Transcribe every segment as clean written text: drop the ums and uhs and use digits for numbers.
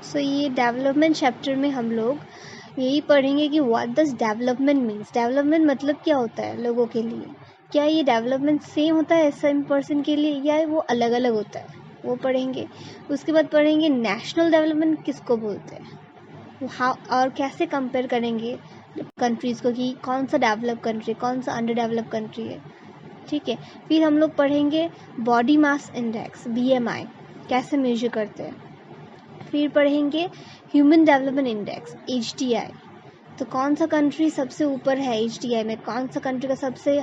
सो ये development chapter में हम लोग यही पढ़ेंगे कि what does development means. Development मतलब क्या होता है लोगों के लिए, क्या ये डेवलपमेंट सेम होता है सेम पर्सन के लिए या वो अलग अलग होता है, वो पढ़ेंगे। उसके बाद पढ़ेंगे नेशनल डेवलपमेंट किसको बोलते हैं, हाँ, और कैसे कंपेयर करेंगे कंट्रीज़ को कि कौन सा डेवलप कंट्री कौन सा अंडर डेवलप कंट्री है। ठीक है, फिर हम लोग पढ़ेंगे बॉडी मास इंडेक्स BMI कैसे मेजर करते हैं। फिर पढ़ेंगे ह्यूमन डेवलपमेंट इंडेक्स HDI, तो कौन सा कंट्री सबसे ऊपर है HDI में, कौन सा कंट्री का सबसे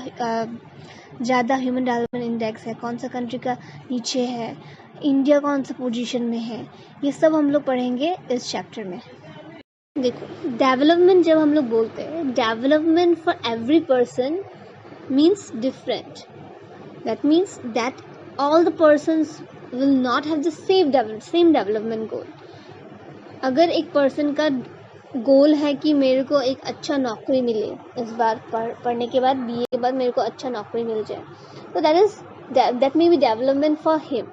ज़्यादा ह्यूमन डेवलपमेंट इंडेक्स है, कौन सा कंट्री का नीचे है, इंडिया कौन सा पोजीशन में है, ये सब हम लोग पढ़ेंगे इस चैप्टर में। देखो, डेवलपमेंट जब हम लोग बोलते हैं, development for every person means different. That means that all the persons will not have the same development goal. अगर एक पर्सन का गोल है कि मेरे को एक अच्छा नौकरी मिले, इस बार पढ़ने के बाद BA के बाद मेरे को अच्छा नौकरी मिल जाए, तो that may be development for him.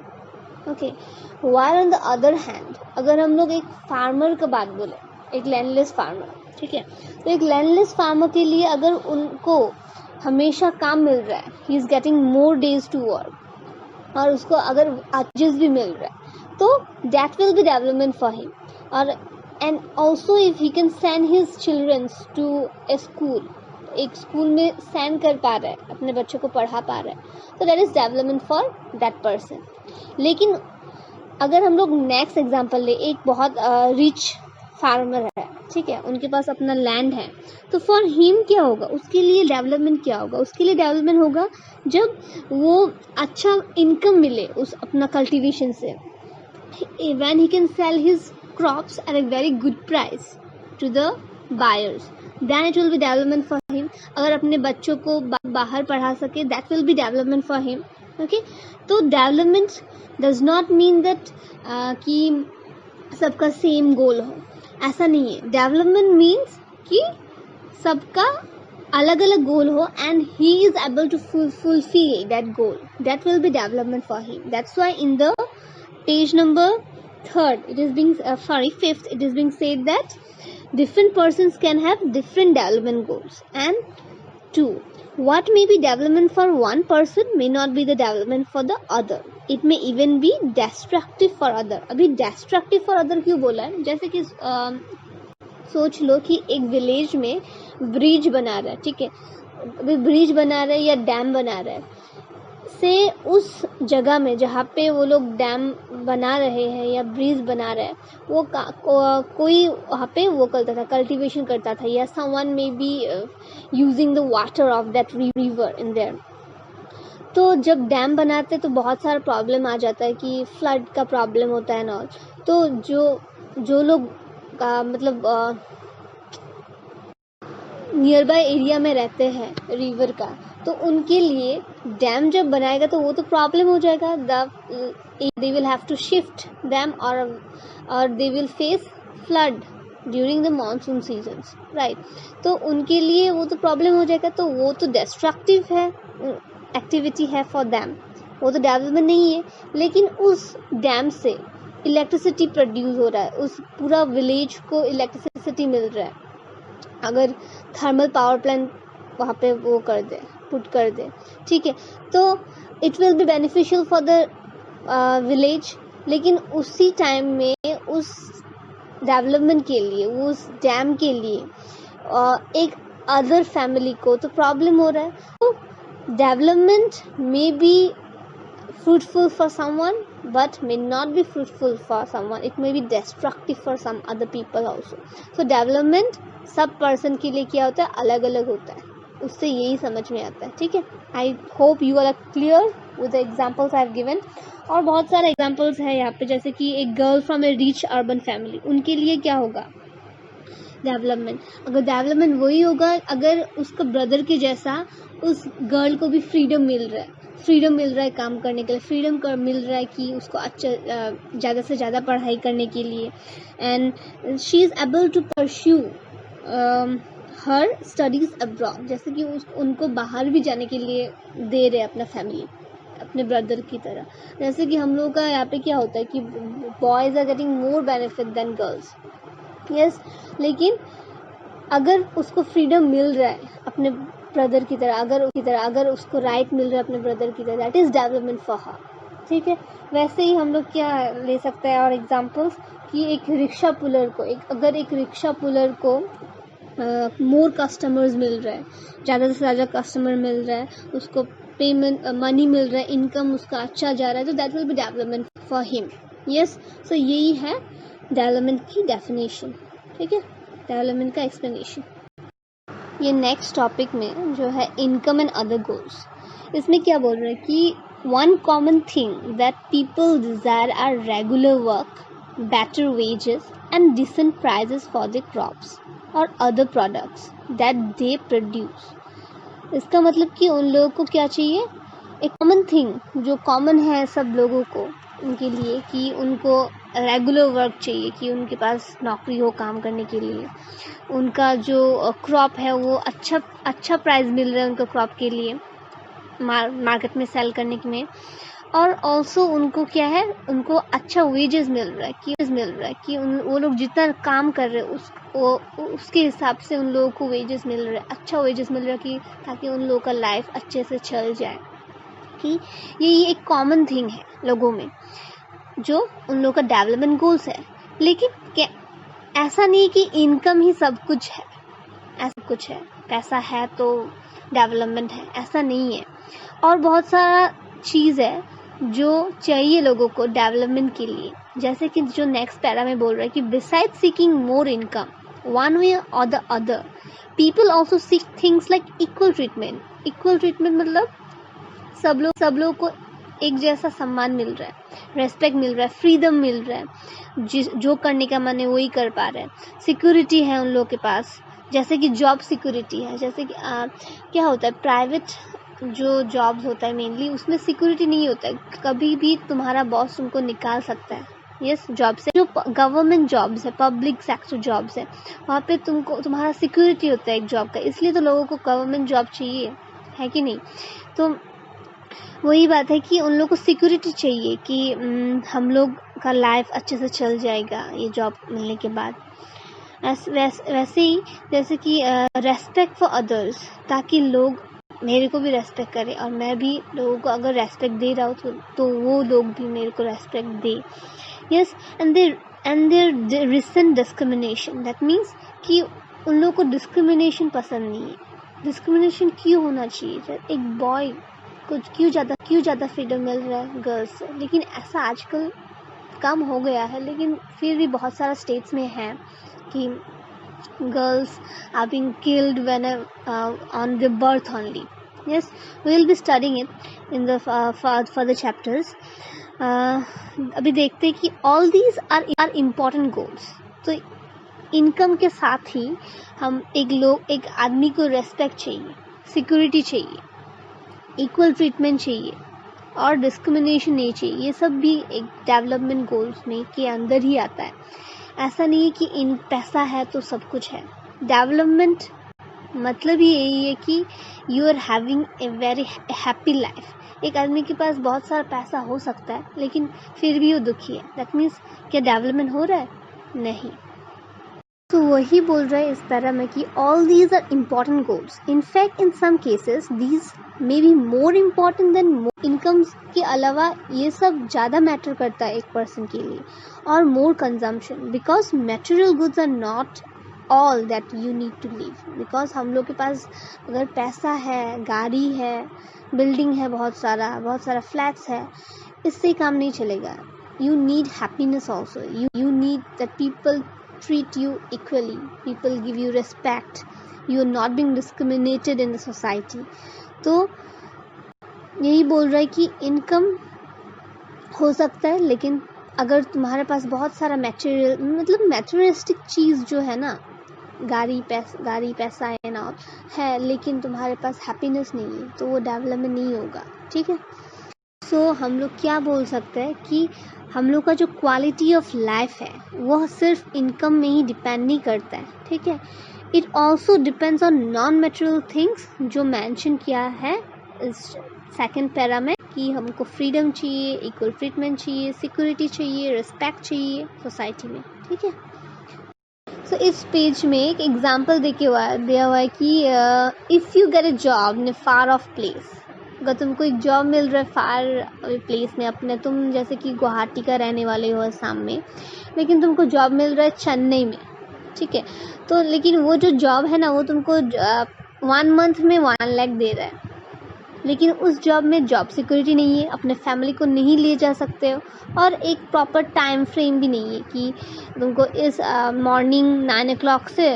Okay, while on the other hand, अगर हम लोग एक फार्मर का बात बोले, एक लैंडलेस फार्मर, ठीक है, तो एक लैंडलेस फार्मर के लिए अगर उनको हमेशा काम मिल रहा है, he is getting more days to work, और उसको अगर wages भी मिल रहा है, तो that will be development for him. और and also if he can send his children to a school, एक स्कूल में सेंड कर पा रहा है, अपने बच्चों को पढ़ा पा रहा है, तो that is development for that person. लेकिन अगर हम लोग नेक्स्ट एग्जांपल ले, एक बहुत रिच फार्मर है, ठीक है, उनके पास अपना लैंड है, तो फॉर हिम क्या होगा, उसके लिए डेवलपमेंट क्या होगा, उसके लिए डेवलपमेंट होगा जब वो अच्छा इनकम मिले उस अपना कल्टीवेशन से, when he can sell his crops at a very good price to the buyers, then it will be development for him. अगर अपने बच्चों को बाहर पढ़ा सके, that will be development for him. Okay, तो development does not mean that कि सबका सेम गोल हो, ऐसा नहीं है. डेवलपमेंट मीन्स कि सबका अलग अलग गोल हो and he is able to fulfill that goal, that will be development for him. That's why in the page number 3rd it is being 5th it is being said that different persons can have different development goals. And 2, what may be development for one person may not be the development for the other. It may even be destructive for other. अभी destructive for other क्यों बोला है, जैसे कि सोच लो कि एक village में ब्रिज बना रहा है, ठीक है, अभी ब्रिज बना रहा है या डैम बना रहा है, से उस जगह में जहाँ पे वो लोग डैम बना रहे हैं या ब्रिज बना रहे हैं, वो कोई वहाँ पे वो करता था, कल्टीवेशन करता था, या someone may be using the water of that river in their. तो जब डैम बनाते तो बहुत सारा प्रॉब्लम आ जाता है कि फ्लड का प्रॉब्लम होता है ना. तो जो लोग मतलब नियर बाय एरिया में रहते हैं रिवर का, तो उनके लिए डैम जब बनाएगा तो वो तो प्रॉब्लम हो जाएगा. They will have to shift dam और they will face flood during the monsoon seasons, right. तो उनके लिए वो तो प्रॉब्लम हो जाएगा, तो वो तो डिस्ट्रक्टिव है एक्टिविटी है फॉर डैम, वो तो डेवलपमेंट नहीं है. लेकिन उस डैम से इलेक्ट्रिसिटी प्रोड्यूस हो रहा है, उस पूरा विलेज को इलेक्ट्रिसिटी मिल रहा है. अगर थर्मल पावर प्लांट वहाँ पे वो पुट कर दे, ठीक है, तो it will be beneficial for the village. लेकिन उसी टाइम में उस डेवलपमेंट के लिए, उस डैम के लिए एक अदर फैमिली को तो प्रॉब्लम हो रहा है. तो development may be fruitful for someone but may not be fruitful for someone. It may be destructive for some other people also. So development सब person के लिए क्या होता है, अलग अलग होता है. उससे यही समझ में आता है, ठीक है. I hope you are clear with the examples I have given. और बहुत सारे examples है यहाँ पे, जैसे कि एक girl from a rich urban family, उनके लिए क्या होगा डेवलपमेंट. अगर डेवलपमेंट वही होगा अगर उसका ब्रदर के जैसा उस गर्ल को भी फ्रीडम मिल रहा है काम करने के लिए, फ्रीडम मिल रहा है कि उसको अच्छा ज़्यादा से ज़्यादा पढ़ाई करने के लिए, and she is able to pursue her studies abroad. जैसे कि उनको बाहर भी जाने के लिए दे रहे अपना फैमिली, अपने ब्रदर की तरह। जैसे कि हम लोग का यहाँ पे क्या होता है कि boys are getting more benefit than girls, yes. लेकिन अगर उसको फ्रीडम मिल रहा है अपने ब्रदर की तरह, अगर उसको राइट मिल रहा है अपने ब्रदर की तरह, that is development for her, ठीक है। वैसे ही हम लोग क्या ले सकते हैं और एग्जांपल्स कि एक रिक्शा पुलर को अगर एक रिक्शा पुलर को मोर कस्टमर्स मिल रहा है, ज़्यादा से ज़्यादा कस्टमर मिल रहा है, उसको पेमेंट मनी मिल रहा है, इनकम उसका अच्छा जा रहा है, तो that will be development for him, yes. So यही है डेवलपमेंट की डेफिनेशन, ठीक है, डेवलपमेंट का एक्सप्लेनेशन। ये नेक्स्ट टॉपिक में जो है इनकम एंड अदर गोल्स, इसमें क्या बोल रहे हैं कि one common thing that people desire are regular work, better wages and decent prices for their crops or other products that they produce। इसका मतलब कि उन लोगों को क्या चाहिए, एक कॉमन थिंग जो कॉमन है सब लोगों को, उनके लिए कि उनको रेगुलर वर्क चाहिए, कि उनके पास नौकरी हो काम करने के लिए, उनका जो क्रॉप है वो अच्छा प्राइस मिल रहा है उनका क्रॉप के लिए मार्केट में सेल करने में, और ऑल्सो उनको क्या है, उनको अच्छा वेजेस मिल रहा है कि वो लोग जितना काम कर रहे हैं उसके हिसाब से उन लोगों को वेजेस मिल रहा है, अच्छा वेजेस मिल रहा है कि ताकि उन लोगों का लाइफ अच्छे से चल जाए। कि ये एक कॉमन थिंग है लोगों में जो उन लोगों का डेवलपमेंट गोल्स है। लेकिन क्या ऐसा नहीं कि इनकम ही सब कुछ है, ऐसा कुछ है पैसा है तो डेवलपमेंट है, ऐसा नहीं है। और बहुत सारा चीज़ है जो चाहिए लोगों को डेवलपमेंट के लिए, जैसे कि जो नेक्स्ट पैरा में बोल रहा है कि beside seeking more income one way और the other people also seek things like equal treatment. Equal treatment मतलब सब लोग को एक जैसा सम्मान मिल रहा है, रेस्पेक्ट मिल रहा है, फ्रीडम मिल रहा है, जो करने का मन है वही कर पा रहे हैं, सिक्योरिटी है उन लोगों के पास, जैसे कि जॉब सिक्योरिटी है। जैसे कि क्या होता है प्राइवेट जो जॉब्स होता है मेनली उसमें सिक्योरिटी नहीं होता है, कभी भी तुम्हारा बॉस तुमको निकाल सकता है यस जॉब से। जो गवर्नमेंट जॉब्स है, पब्लिक सेक्टर जॉब्स है, वहाँ पे तुम्हारा सिक्योरिटी होता है एक जॉब का, इसलिए तो लोगों को गवर्नमेंट जॉब चाहिए, है कि नहीं। तो वही बात है कि उन लोगों को सिक्योरिटी चाहिए कि हम लोग का लाइफ अच्छे से चल जाएगा ये जॉब मिलने के बाद। वैसे ही जैसे कि रेस्पेक्ट फॉर अदर्स, ताकि लोग मेरे को भी रेस्पेक्ट करे और मैं भी लोगों को अगर रेस्पेक्ट दे रहा हूँ तो वो लोग भी मेरे को रेस्पेक्ट दे, yes. And their recent discrimination, that means कि उन लोगों को डिस्क्रिमिनेशन पसंद नहीं है। डिस्क्रिमिनेशन क्यों होना चाहिए, एक बॉय को क्यों ज़्यादा फ्रीडम मिल रहा है गर्ल्स से, लेकिन ऐसा आजकल कम हो गया है, लेकिन फिर भी बहुत सारा स्टेट्स में है कि girls are being killed when on their birth only. Yes, we will be studying it in the further chapters. अभी देखते हैं कि all these are important goals. तो इनकम के साथ ही हम एक आदमी को रेस्पेक्ट चाहिए, सिक्योरिटी चाहिए, इक्वल ट्रीटमेंट चाहिए और डिस्क्रिमिनेशन नहीं चाहिए। ये सब भी एक डेवलपमेंट गोल्स में के अंदर ही आता है। ऐसा नहीं है कि इन पैसा है तो सब कुछ है। डेवलपमेंट मतलब ही यही है कि you are having a very happy life. एक आदमी के पास बहुत सारा पैसा हो सकता है लेकिन फिर भी वो दुखी है, दैट मीन्स क्या डेवलपमेंट हो रहा है? नहीं। तो वही बोल रहा है इस पैरा में कि all these are important goals, in fact in some cases these may be more important than income के अलावा ये सब ज़्यादा मैटर करता है एक पर्सन के लिए, और more consumption, because material goods are not all that you need to live. Because हम लोग के पास अगर पैसा है, गाड़ी है, बिल्डिंग है, बहुत सारा फ्लैट्स है, इससे काम नहीं चलेगा। You need happiness also, you need that people treat you equally, people give you respect, you are not being discriminated in the society। तो यही बोल रहा है कि इनकम हो सकता है, लेकिन अगर तुम्हारे पास बहुत सारा मैटेरियलिस्टिक चीज़ जो है ना, गाड़ी पैसा है ना है, लेकिन तुम्हारे पास हैप्पीनेस नहीं है तो वो डेवलपमेंट नहीं होगा, ठीक है। सो हम लोग क्या बोल सकते हैं कि हम लोग का जो क्वालिटी ऑफ लाइफ है वह सिर्फ इनकम में ही डिपेंड नहीं करता है, ठीक है। It also depends on non material things जो मेंशन किया है इस सेकंड पैरा में, कि हमको फ्रीडम चाहिए, इक्वल ट्रीटमेंट चाहिए, सिक्योरिटी चाहिए, रिस्पेक्ट चाहिए सोसाइटी में, ठीक है। सो इस पेज में एक एग्जांपल दिया हुआ है कि if you get a job in far of place, अगर तुमको एक जॉब मिल रहा है फार प्लेस में, अपने तुम जैसे कि गुवाहाटी का रहने वाले हो असम में, लेकिन तुमको जॉब मिल रहा है चेन्नई में, ठीक है। तो लेकिन वो जो जॉब है ना, वो तुमको 1 मंथ में 1 लाख दे रहा है, लेकिन उस जॉब में जॉब सिक्योरिटी नहीं है, अपने फैमिली को नहीं ले जा सकते हो, और एक प्रॉपर टाइम फ्रेम भी नहीं है कि तुमको इस मॉर्निंग 9 o'clock से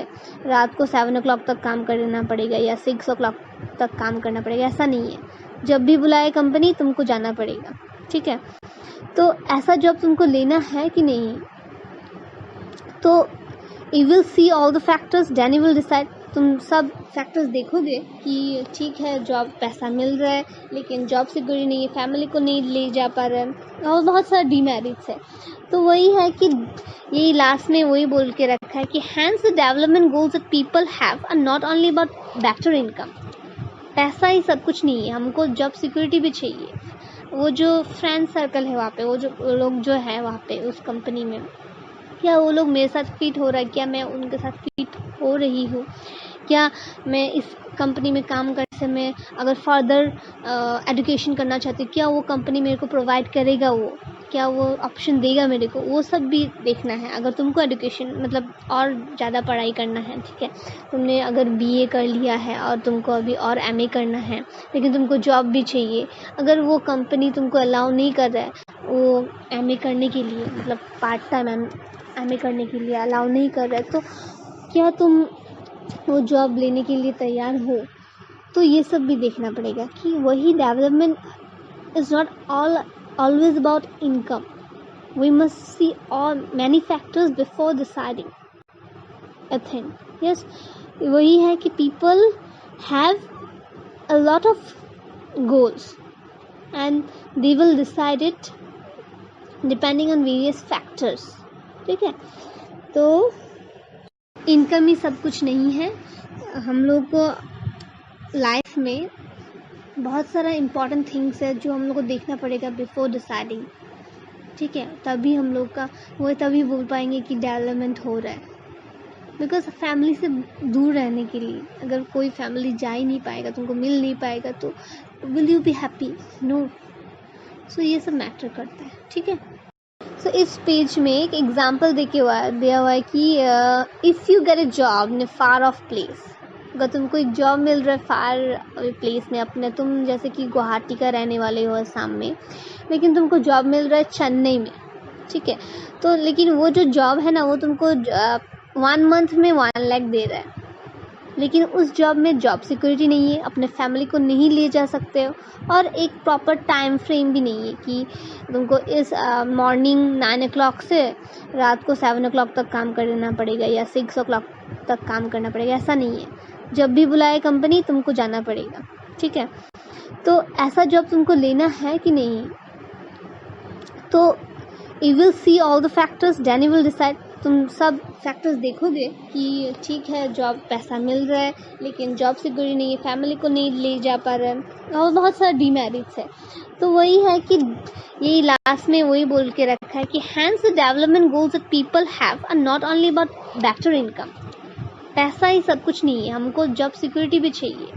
रात को 7 o'clock तक काम करना पड़ेगा या 6 o'clock तक काम करना पड़ेगा, ऐसा नहीं है। जब भी बुलाए कंपनी तुमको जाना पड़ेगा, ठीक है। तो ऐसा जॉब तुमको लेना है कि नहीं, तो you will see all the factors, then you will decide. तुम सब फैक्टर्स देखोगे कि ठीक है जॉब पैसा मिल रहा है, लेकिन जॉब सिक्योरिटी नहीं है, फैमिली को नहीं ले जा पा रहे हैं, और बहुत सारा डीमेरिट्स है। तो वही है कि यही लास्ट में वही बोल के रखा है कि hence the development goals that people have are not only about better income. पैसा ही सब कुछ नहीं है, हमको जॉब सिक्योरिटी भी चाहिए। वो जो फ्रेंड सर्कल है वहाँ पे, वो जो लोग जो है वहाँ पे उस कंपनी में, क्या वो लोग मेरे साथ फिट हो रहा है, क्या मैं उनके साथ फिट हो रही हूँ, क्या मैं इस कंपनी में काम करते समय अगर फर्दर एजुकेशन करना चाहती हूँ, क्या वो कंपनी मेरे को प्रोवाइड करेगा, वो क्या वो ऑप्शन देगा मेरे को, वो सब भी देखना है। अगर तुमको एजुकेशन मतलब और ज़्यादा पढ़ाई करना है, ठीक है, तुमने अगर बीए कर लिया है और तुमको अभी और एमए करना है, लेकिन तुमको जॉब भी चाहिए, अगर वो कंपनी तुमको अलाउ नहीं कर रहा है वो एमए करने के लिए, मतलब पार्ट टाइम एमए करने के लिए अलाउ नहीं कर रहा है, तो क्या तुम वो जॉब लेने के लिए तैयार हो। तो ये सब भी देखना पड़ेगा कि वही development is not always about income. We must see all many factors before deciding a thing. Yes, वही है कि people have a lot of goals and they will decide it depending on various factors, ठीक है। तो income ही सब कुछ नहीं है, हम लोग को लाइफ में बहुत सारा इम्पॉर्टेंट थिंग्स है जो हम लोग को देखना पड़ेगा बिफोर डिसाइडिंग, ठीक है। तभी हम लोग का वो तभी बोल पाएंगे कि डेवलपमेंट हो रहा है। बिकॉज फैमिली से दूर रहने के लिए, अगर कोई फैमिली जा ही नहीं पाएगा, तुमको मिल नहीं पाएगा, तो will you be happy? No. So ये सब मैटर करता है, ठीक है। सो इस पेज में एक एग्जांपल दिया हुआ है कि if you get a job in far of place, अगर तुमको एक जॉब मिल रहा है फार प्लेस में, अपने तुम जैसे कि गुवाहाटी का रहने वाले हो असम में, लेकिन तुमको जॉब मिल रहा है चेन्नई में, ठीक है। तो लेकिन वो जो जॉब है ना, वो तुमको 1 मंथ में 1 लाख दे रहा है, लेकिन उस जॉब में जॉब सिक्योरिटी नहीं है, अपने फैमिली को नहीं ले जा सकते हो, और एक प्रॉपर टाइम फ्रेम भी नहीं है कि तुमको इस मॉर्निंग 9 o'clock से रात को 7 o'clock तक काम करना पड़ेगा या 6 o'clock तक काम करना पड़ेगा, ऐसा नहीं है। जब भी बुलाए कंपनी तुमको जाना पड़ेगा, ठीक है। तो ऐसा जॉब तुमको लेना है कि नहीं, तो you will see all the factors, then you will decide. तुम सब फैक्टर्स देखोगे कि ठीक है जॉब पैसा मिल रहा है, लेकिन जॉब सिक्योरिटी नहीं है, फैमिली को नहीं ले जा पा रहे हैं, और बहुत सारा डीमेरिट्स है। तो वही है कि यही लास्ट में वही बोल के रखा है कि hence the development goals that people have are not only about better income. पैसा ही सब कुछ नहीं है, हमको जॉब सिक्योरिटी भी चाहिए।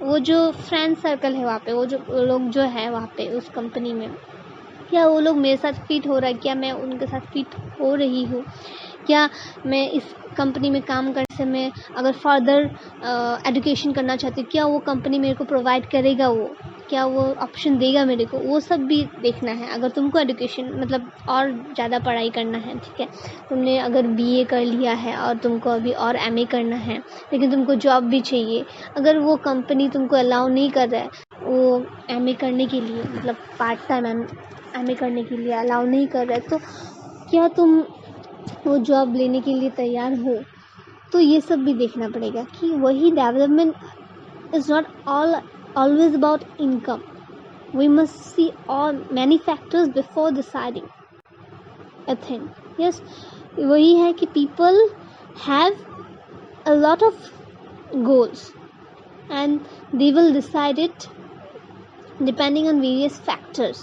वो जो फ्रेंड सर्कल है वहाँ पे, वो जो लोग जो है वहाँ पे उस कंपनी में, क्या वो लोग मेरे साथ फिट हो रहा है, क्या मैं उनके साथ फिट हो रही हूँ, क्या मैं इस कंपनी में काम करते समय अगर फर्दर एजुकेशन करना चाहती हूँ, क्या वो कंपनी मेरे को प्रोवाइड करेगा, वो क्या वो ऑप्शन देगा मेरे को, वो सब भी देखना है। अगर तुमको एजुकेशन मतलब और ज़्यादा पढ़ाई करना है, ठीक है, तुमने अगर बीए कर लिया है और तुमको अभी और एमए करना है, लेकिन तुमको जॉब भी चाहिए, अगर वो कंपनी तुमको अलाउ नहीं कर रहा है वो एमए करने के लिए, मतलब पार्ट टाइम एमए करने के लिए अलाउ नहीं कर रहा है, तो क्या तुम वो जॉब लेने के लिए तैयार हो। तो ये सब भी देखना पड़ेगा कि वही development is not always about income. We must see all many factors before deciding a thing. Yes, वही है कि people have a lot of goals and they will decide it depending on various factors.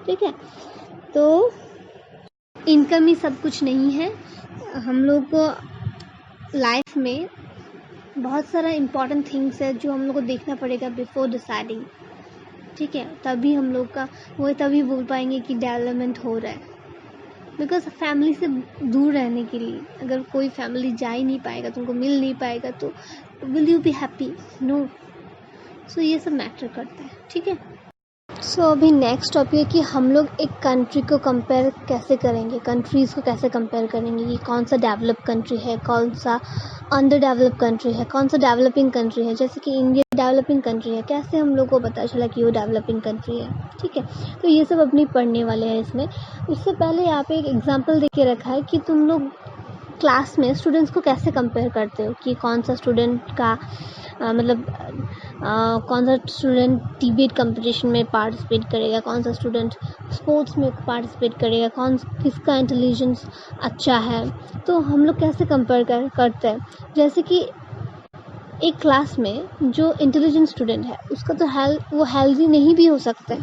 ठीक है, तो income ही सब कुछ नहीं है। हम लोग को लाइफ में बहुत सारा इम्पॉर्टेंट थिंग्स है जो हम लोग को देखना पड़ेगा बिफोर डिसाइडिंग। ठीक है, तभी हम लोग का वो तभी बोल पाएंगे कि डेवलपमेंट हो रहा है। बिकॉज फैमिली से दूर रहने के लिए, अगर कोई फैमिली जा ही नहीं पाएगा, तुमको मिल नहीं पाएगा, तो will you be happy? No. So ये सब मैटर करता है। ठीक है, सो अभी नेक्स्ट टॉपिक है कि हम लोग एक कंट्री को कंपेयर कैसे करेंगे, कंट्रीज़ को कैसे कंपेयर करेंगे कि कौन सा डेवलप कंट्री है, कौन सा अंडर डेवलप कंट्री है, कौन सा डेवलपिंग कंट्री है। जैसे कि इंडिया डेवलपिंग कंट्री है, कैसे हम लोग को पता चला कि वो डेवलपिंग कंट्री है। ठीक है, तो ये सब अपनी पढ़ने वाले हैं इसमें। इससे पहले यहाँ पे एक एग्जाम्पल दे के रखा है कि तुम लोग क्लास में स्टूडेंट्स को कैसे कंपेयर करते हो कि कौन सा स्टूडेंट का कौन सा स्टूडेंट डिबेट कंपटीशन में पार्टिसिपेट करेगा, कौन सा स्टूडेंट स्पोर्ट्स में पार्टिसिपेट करेगा, किसका इंटेलिजेंस अच्छा है। तो हम लोग कैसे कंपेयर करते हैं, जैसे कि एक क्लास में जो इंटेलिजेंट स्टूडेंट है उसका तो वो हेल्दी नहीं भी हो सकता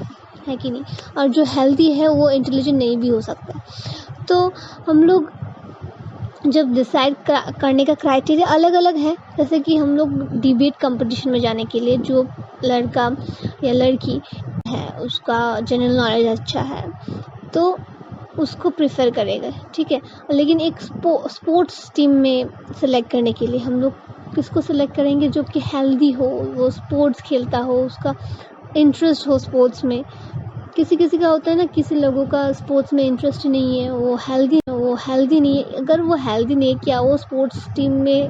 है कि नहीं, और जो हेल्दी है वो इंटेलिजेंट नहीं भी हो सकता। तो हम लोग जब डिसाइड करने का क्राइटेरिया अलग अलग है। जैसे कि हम लोग डिबेट कंपटीशन में जाने के लिए जो लड़का या लड़की है उसका जनरल नॉलेज अच्छा है तो उसको प्रेफर करेगा। ठीक है, लेकिन एक स्पोर्ट्स टीम में सेलेक्ट करने के लिए हम लोग किसको सेलेक्ट करेंगे? जो कि हेल्दी हो, वो स्पोर्ट्स खेलता हो, उसका इंटरेस्ट हो स्पोर्ट्स में। किसी किसी का होता है ना, किसी लोगों का स्पोर्ट्स में इंटरेस्ट नहीं है, वो हेल्दी नहीं है। अगर वो हेल्दी नहीं है, क्या वो स्पोर्ट्स टीम में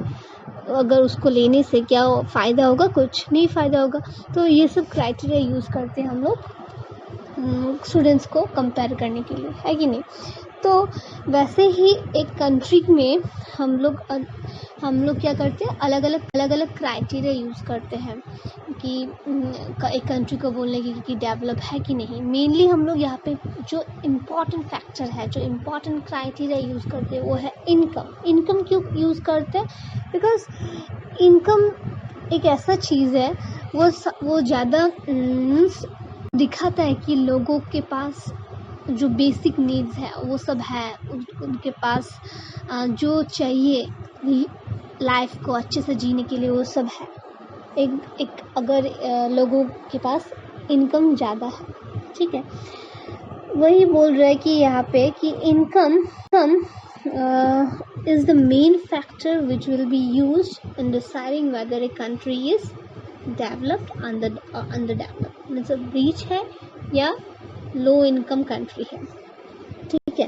अगर उसको लेने से क्या फ़ायदा होगा? कुछ नहीं फ़ायदा होगा। तो ये सब क्राइटेरिया यूज़ करते हैं हम लोग स्टूडेंट्स को कंपेयर करने के लिए, है कि नहीं। तो वैसे ही एक कंट्री में हम लोग क्या करते हैं, अलग अलग क्राइटेरिया यूज़ करते हैं कि एक कंट्री को बोलने की कि डेवलप है कि नहीं। मेनली हम लोग यहाँ पे जो इम्पॉर्टेंट फैक्टर है, जो इम्पॉर्टेंट क्राइटेरिया यूज़ करते हैं वो है इनकम क्यों यूज़ करते हैं? बिकॉज इनकम एक ऐसा चीज़ है वो ज़्यादा दिखाता है कि लोगों के पास जो बेसिक नीड्स है वो सब है, उनके पास जो चाहिए लाइफ को अच्छे से जीने के लिए वो सब है। एक अगर लोगों के पास इनकम ज़्यादा है, ठीक है, वही बोल रहा है कि यहाँ पे कि income is the main factor which will be used in deciding whether a country is developed underdeveloped, मतलब रिच है या लो इनकम कंट्री है। ठीक है,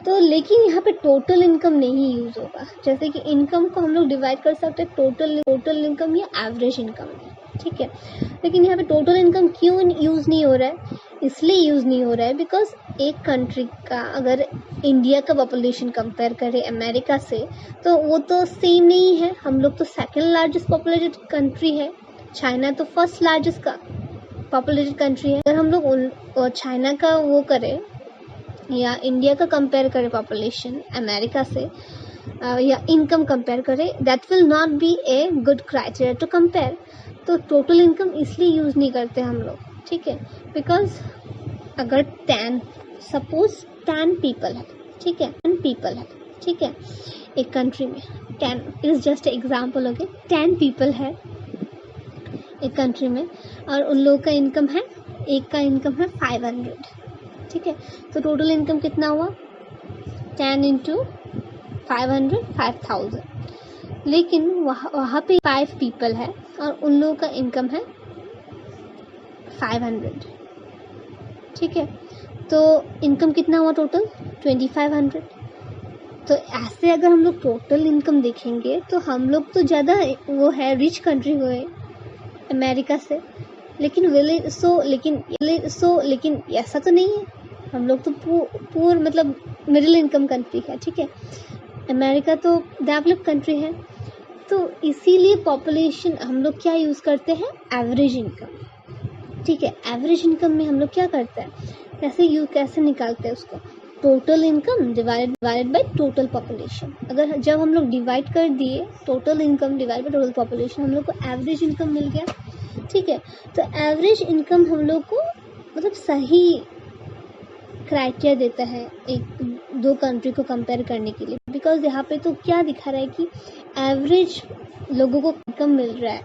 तो लेकिन यहाँ पे टोटल इनकम नहीं यूज़ होगा। जैसे कि इनकम को हम लोग डिवाइड कर सकते हैं टोटल इनकम या एवरेज इनकम में। ठीक है, लेकिन यहाँ पे टोटल इनकम क्यों यूज़ नहीं हो रहा है? इसलिए यूज़ नहीं हो रहा है बिकॉज एक कंट्री का अगर इंडिया का पॉपुलेशन कंपेयर करें अमेरिका से तो वो तो सेम नहीं है। हम लोग तो सेकंड लार्जेस्ट पॉपुलेटेड कंट्री है, चाइना तो फर्स्ट लार्जेस्ट का पॉपुलेटेड कंट्री है। अगर हम लोग चाइना का वो करें या इंडिया का कंपेयर करें पॉपुलेशन अमेरिका से या इनकम कंपेयर करें, that will not be a good criteria to compare. तो टोटल इनकम इसलिए यूज़ नहीं करते हम लोग। ठीक है, बिकॉज अगर 10 पीपल है, ठीक है, 10 पीपल है, ठीक है, एक कंट्री में 10 is just example. Okay, 10 people है एक कंट्री में और उन लोगों का इनकम है, एक का इनकम है 500। ठीक है, तो टोटल इनकम कितना हुआ? 10 into 500 5000। लेकिन वहाँ पे 5 पीपल है और उन लोगों का इनकम है 500। ठीक है, तो इनकम कितना हुआ टोटल? 2500। तो ऐसे अगर हम लोग टोटल इनकम देखेंगे तो हम लोग तो ज़्यादा वो है, रिच कंट्री हुए अमेरिका से। लेकिन लेकिन ऐसा तो नहीं है, हम लोग तो पूर मतलब मिडिल इनकम कंट्री है। ठीक है, अमेरिका तो डेवलप कंट्री है। तो इसीलिए पॉपुलेशन हम लोग क्या यूज़ करते हैं? Average income. ठीक है, एवरेज इनकम में हम लोग क्या करते हैं, कैसे निकालते हैं उसको? Total income divided by total population. जब हम लोग डिवाइड कर दिए total income divide by total population, हम लोग को एवरेज इनकम मिल गया। ठीक है। तो एवरेज इनकम हम लोग को मतलब सही क्राइटेरिया देता है एक दो कंट्री को कंपेयर करने के लिए, बिकॉज यहाँ पे तो क्या दिखा रहा है कि एवरेज लोगों को इनकम मिल रहा है,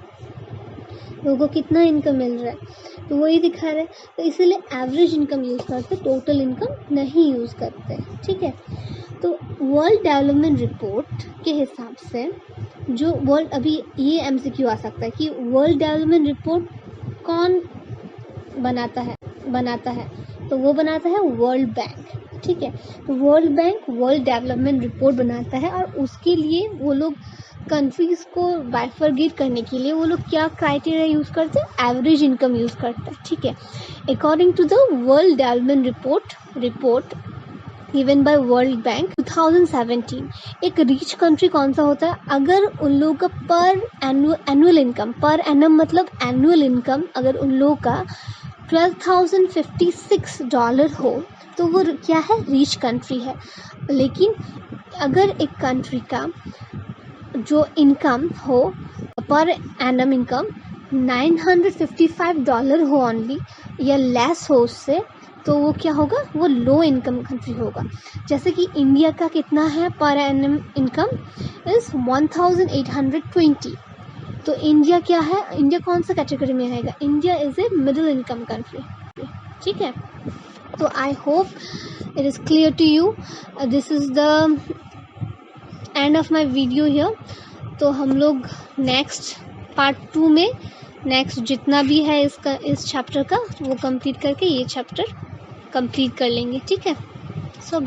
लोगों को कितना इनकम मिल रहा है, तो वही दिखा रहा है। तो इसीलिए एवरेज इनकम यूज़ करते, टोटल इनकम नहीं यूज़ करते, ठीक है। तो वर्ल्ड डेवलपमेंट रिपोर्ट के हिसाब से जो वर्ल्ड, अभी ये एमसीक्यू आ सकता है कि वर्ल्ड डेवलपमेंट रिपोर्ट कौन बनाता है, तो वो बनाता है वर्ल्ड बैंक, ठीक है। तो world bank world development report बनाता है, और उसके लिए वो लोग कंट्रीज़ को बाइफरगेट करने के लिए वो लोग क्या क्राइटेरिया यूज़ करते हैं, एवरेज इनकम यूज़ करते हैं, ठीक है। According to the world development report given by world bank 2017, एक रिच कंट्री कौन सा होता है, अगर उन लोगों का पर एनुअल इनकम, पर एनम मतलब एनुअल इनकम, अगर उन लोगों का $12,056 हो तो वो क्या है, रिच कंट्री है। लेकिन अगर एक कंट्री का जो इनकम हो पर एनम इनकम $955 हो ओनली या लेस हो उससे, तो वो क्या होगा, वो लो इनकम कंट्री होगा। जैसे कि इंडिया का कितना है पर एनम इनकम इज़ 1820, तो इंडिया क्या है, इंडिया कौन सा कैटेगरी में आएगा, India is a middle income country, ठीक है। तो I hope it is clear to you, this is the end of my video here. तो हम लोग नेक्स्ट पार्ट 2 में नेक्स्ट जितना भी है इसका इस चैप्टर का वो कंप्लीट करके ये चैप्टर कंप्लीट कर लेंगे, ठीक है। सो